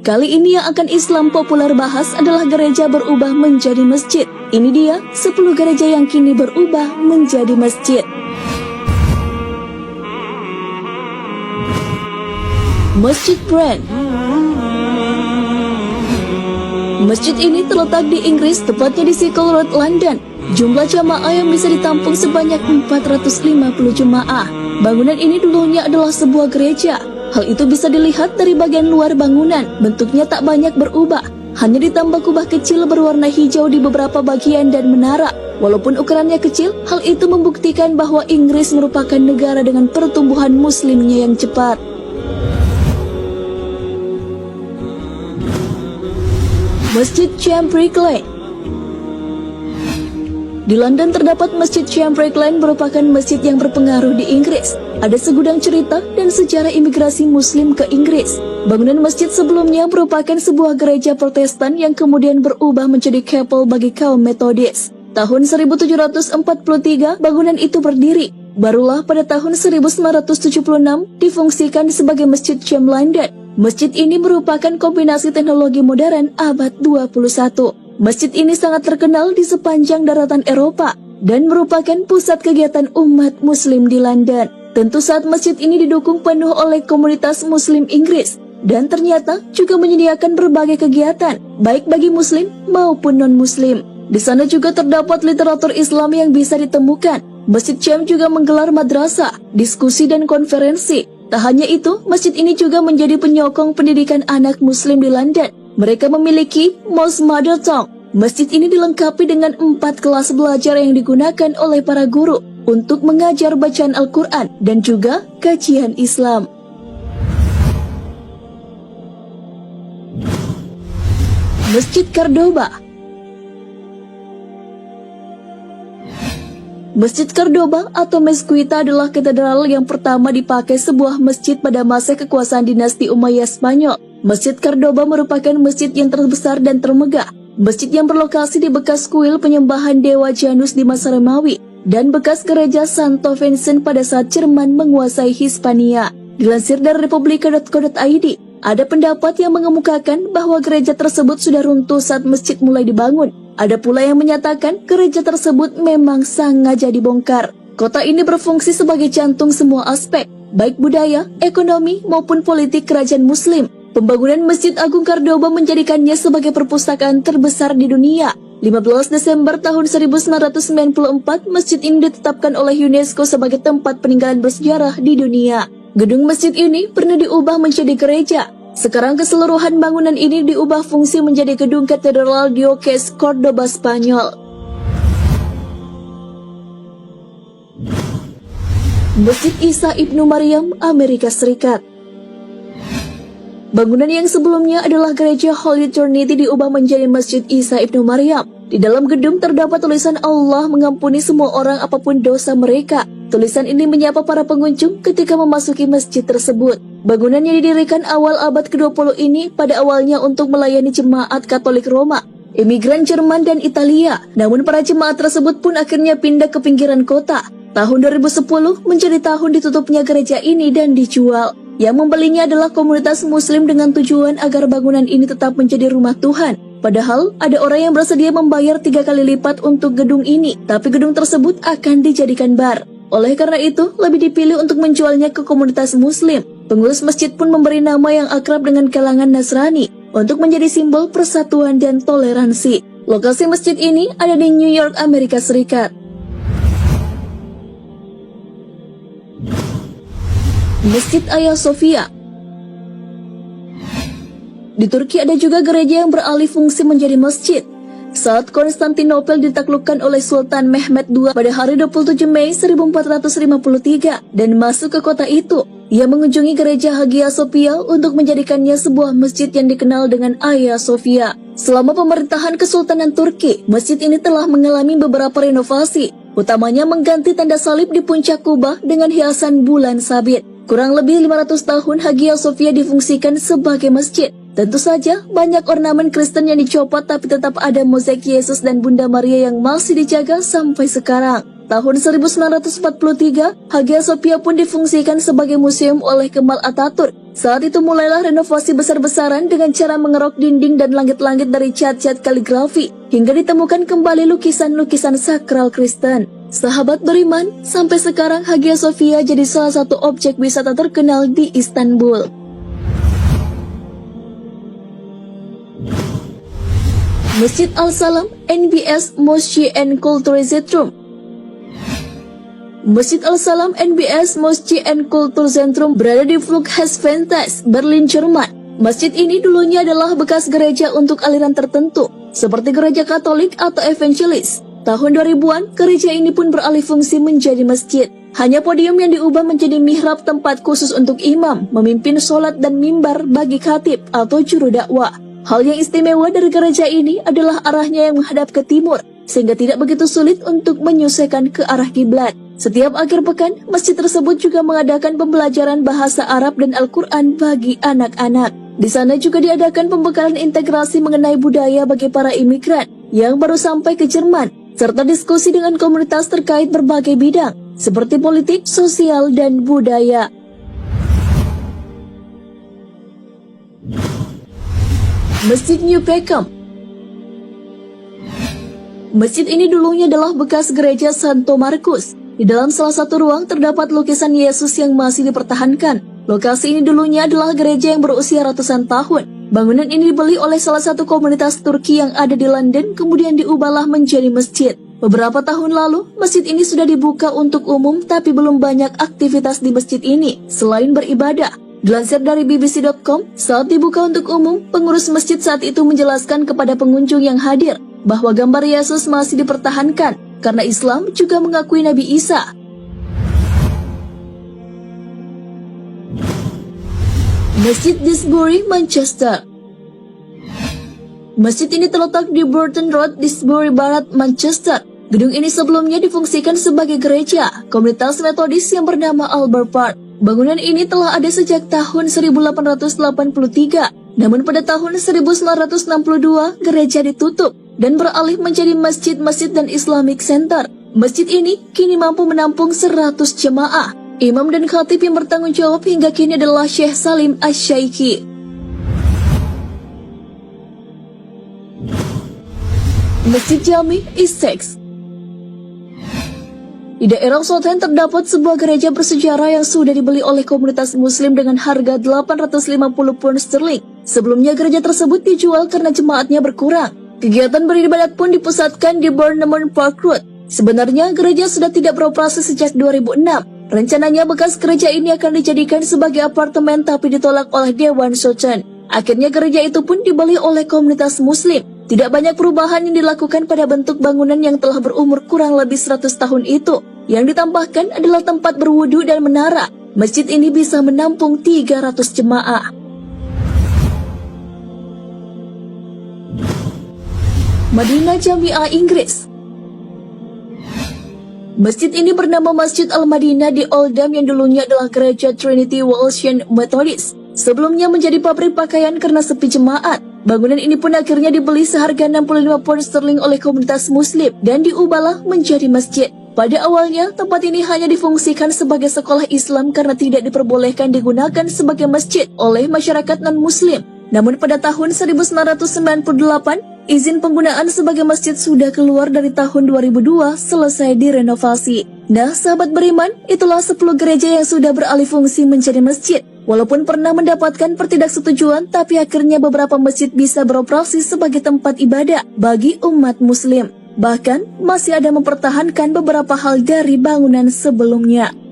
Kali ini yang akan Islam populer bahas adalah gereja berubah menjadi masjid. Ini dia 10 gereja yang kini berubah menjadi masjid. Masjid Brand. Masjid ini terletak di Inggris, tepatnya di Sickle Road, London. Jumlah jamaah yang bisa ditampung sebanyak 450 jemaah. Bangunan ini dulunya adalah sebuah gereja. Hal itu bisa dilihat dari bagian luar bangunan. Bentuknya tak banyak berubah, hanya ditambah kubah kecil berwarna hijau di beberapa bagian dan menara. Walaupun ukurannya kecil, hal itu membuktikan bahwa Inggris merupakan negara dengan pertumbuhan muslimnya yang cepat. Masjid Chambrick Lane. Di London terdapat Masjid Chambrick Lane, merupakan masjid yang berpengaruh di Inggris. Ada segudang cerita dan sejarah imigrasi Muslim ke Inggris. Bangunan masjid sebelumnya merupakan sebuah gereja Protestan yang kemudian berubah menjadi chapel bagi kaum Metodis. Tahun 1743 bangunan itu berdiri. Barulah pada tahun 1976 difungsikan sebagai Masjid Cham London. Masjid ini merupakan kombinasi teknologi modern abad 21. Masjid ini sangat terkenal di sepanjang daratan Eropa dan merupakan pusat kegiatan umat Muslim di London. Tentu saat masjid ini didukung penuh oleh komunitas Muslim Inggris dan ternyata juga menyediakan berbagai kegiatan baik bagi Muslim maupun non-Muslim. Di sana juga terdapat literatur Islam yang bisa ditemukan. Masjid Cham juga menggelar madrasah, diskusi dan konferensi. Tak hanya itu, masjid ini juga menjadi penyokong pendidikan anak Muslim di London. Mereka memiliki Most Mother Tongue. Masjid ini dilengkapi dengan 4 kelas belajar yang digunakan oleh para guru untuk mengajar bacaan Al-Quran dan juga kajian Islam. Masjid Cordoba. Masjid Cordoba atau Mezquita adalah katedral yang pertama dipakai sebuah masjid pada masa kekuasaan dinasti Umayyah Spanyol. Masjid Cordoba merupakan masjid yang terbesar dan termegah. Masjid yang berlokasi di bekas kuil penyembahan Dewa Janus di masa Romawi dan bekas gereja Santo Vincent pada saat Jerman menguasai Hispania. Dilansir dari republika.co.id, ada pendapat yang mengemukakan bahwa gereja tersebut sudah runtuh saat masjid mulai dibangun. Ada pula yang menyatakan gereja tersebut memang sengaja dibongkar. Kota ini berfungsi sebagai jantung semua aspek, baik budaya, ekonomi, maupun politik kerajaan Muslim. Pembangunan Masjid Agung Cordoba menjadikannya sebagai perpustakaan terbesar di dunia. 15 Desember tahun 1994, masjid ini ditetapkan oleh UNESCO sebagai tempat peninggalan bersejarah di dunia. Gedung masjid ini pernah diubah menjadi gereja. Sekarang keseluruhan bangunan ini diubah fungsi menjadi gedung Katedral Diocese Cordoba, Spanyol. Masjid Isa Ibnu Maryam, Amerika Serikat. Bangunan yang sebelumnya adalah gereja Holy Trinity diubah menjadi Masjid Isa Ibnu Maryam. Di dalam gedung terdapat tulisan Allah mengampuni semua orang apapun dosa mereka. Tulisan ini menyapa para pengunjung ketika memasuki masjid tersebut. Bangunan yang didirikan awal abad ke-20 ini pada awalnya untuk melayani jemaat Katolik Roma, imigran Jerman dan Italia. Namun para jemaat tersebut pun akhirnya pindah ke pinggiran kota. Tahun 2010 menjadi tahun ditutupnya gereja ini dan dijual. Yang membelinya adalah komunitas Muslim dengan tujuan agar bangunan ini tetap menjadi rumah Tuhan. Padahal ada orang yang bersedia membayar 3 kali lipat untuk gedung ini, tapi gedung tersebut akan dijadikan bar. Oleh karena itu, lebih dipilih untuk menjualnya ke komunitas Muslim. Pengurus masjid pun memberi nama yang akrab dengan kalangan Nasrani untuk menjadi simbol persatuan dan toleransi. Lokasi masjid ini ada di New York, Amerika Serikat. Masjid Hagia Sophia. Di Turki ada juga gereja yang beralih fungsi menjadi masjid. Saat Konstantinopel ditaklukkan oleh Sultan Mehmed II pada hari 27 Mei 1453 dan masuk ke kota itu, ia mengunjungi gereja Hagia Sophia untuk menjadikannya sebuah masjid yang dikenal dengan Hagia Sophia. Selama pemerintahan Kesultanan Turki, masjid ini telah mengalami beberapa renovasi, utamanya mengganti tanda salib di puncak kubah dengan hiasan bulan sabit. Kurang lebih 500 tahun Hagia Sophia difungsikan sebagai masjid. Tentu saja banyak ornamen Kristen yang dicopot, tapi tetap ada mozaik Yesus dan Bunda Maria yang masih dijaga sampai sekarang. Tahun 1943, Hagia Sophia pun difungsikan sebagai museum oleh Kemal Atatürk. Saat itu mulailah renovasi besar-besaran dengan cara mengerok dinding dan langit-langit dari cat-cat kaligrafi, hingga ditemukan kembali lukisan-lukisan sakral Kristen. Sahabat beriman, sampai sekarang Hagia Sophia jadi salah satu objek wisata terkenal di Istanbul. Masjid Al-Salam, NBS Mosque and Cultural Zentrum. Masjid Al-Salam NBS Mosque and Cultural Zentrum berada di Flughafen-Tess, Berlin, Jerman. Masjid ini dulunya adalah bekas gereja untuk aliran tertentu, seperti gereja Katolik atau Evangelis. Tahun 2000-an, gereja ini pun beralih fungsi menjadi masjid. Hanya podium yang diubah menjadi mihrab, tempat khusus untuk imam, memimpin sholat, dan mimbar bagi khatib atau juru dakwah. Hal yang istimewa dari gereja ini adalah arahnya yang menghadap ke timur, sehingga tidak begitu sulit untuk menyelesaikan ke arah kiblat. Setiap akhir pekan, masjid tersebut juga mengadakan pembelajaran bahasa Arab dan Al-Quran bagi anak-anak. Di sana juga diadakan pembekalan integrasi mengenai budaya bagi para imigran yang baru sampai ke Jerman, serta diskusi dengan komunitas terkait berbagai bidang, seperti politik, sosial, dan budaya. Masjid New Peckham. Masjid ini dulunya adalah bekas gereja Santo Markus. Di dalam salah satu ruang terdapat lukisan Yesus yang masih dipertahankan. Lokasi ini dulunya adalah gereja yang berusia ratusan tahun. Bangunan ini dibeli oleh salah satu komunitas Turki yang ada di London, kemudian diubahlah menjadi masjid. Beberapa tahun lalu, masjid ini sudah dibuka untuk umum, tapi belum banyak aktivitas di masjid ini selain beribadah. Dilansir dari BBC.com, saat dibuka untuk umum, pengurus masjid saat itu menjelaskan kepada pengunjung yang hadir bahwa gambar Yesus masih dipertahankan karena Islam juga mengakui Nabi Isa. Masjid Disbury, Manchester. Masjid ini terletak di Burton Road, Disbury Barat, Manchester. Gedung ini sebelumnya difungsikan sebagai gereja komunitas Metodis yang bernama Albert Park. Bangunan ini telah ada sejak tahun 1883. Namun pada tahun 1962, gereja ditutup dan beralih menjadi masjid-masjid dan Islamic Center. Masjid ini kini mampu menampung 100 jemaah. Imam dan khatib yang bertanggung jawab hingga kini adalah Syekh Salim Asy-Syaikhi. Masjid Jami, Essex. Di daerah Southampton terdapat sebuah gereja bersejarah yang sudah dibeli oleh komunitas muslim dengan harga 850 pound sterling. Sebelumnya gereja tersebut dijual karena jemaatnya berkurang. Kegiatan beribadat pun dipusatkan di Bournemouth Park Road. Sebenarnya gereja sudah tidak beroperasi sejak 2006. Rencananya bekas gereja ini akan dijadikan sebagai apartemen tapi ditolak oleh Dewan Southampton. Akhirnya gereja itu pun dibeli oleh komunitas muslim. Tidak banyak perubahan yang dilakukan pada bentuk bangunan yang telah berumur kurang lebih 100 tahun itu. Yang ditambahkan adalah tempat berwudu dan menara. Masjid ini bisa menampung 300 jemaah. Madinah Jami'ah, Inggris. Masjid ini bernama Masjid Al-Madinah di Oldham yang dulunya adalah gereja Trinity Wesleyan Methodist. Sebelumnya menjadi pabrik pakaian karena sepi jemaat. Bangunan ini pun akhirnya dibeli seharga 65 pound sterling oleh komunitas muslim dan diubahlah menjadi masjid. Pada awalnya, tempat ini hanya difungsikan sebagai sekolah Islam karena tidak diperbolehkan digunakan sebagai masjid oleh masyarakat non-muslim. Namun pada tahun 1998, izin penggunaan sebagai masjid sudah keluar dari tahun 2002 selesai direnovasi. Nah, sahabat beriman, itulah 10 gereja yang sudah beralih fungsi menjadi masjid. Walaupun pernah mendapatkan pertidaksetujuan, tapi akhirnya beberapa masjid bisa beroperasi sebagai tempat ibadah bagi umat muslim. Bahkan, masih ada mempertahankan beberapa hal dari bangunan sebelumnya.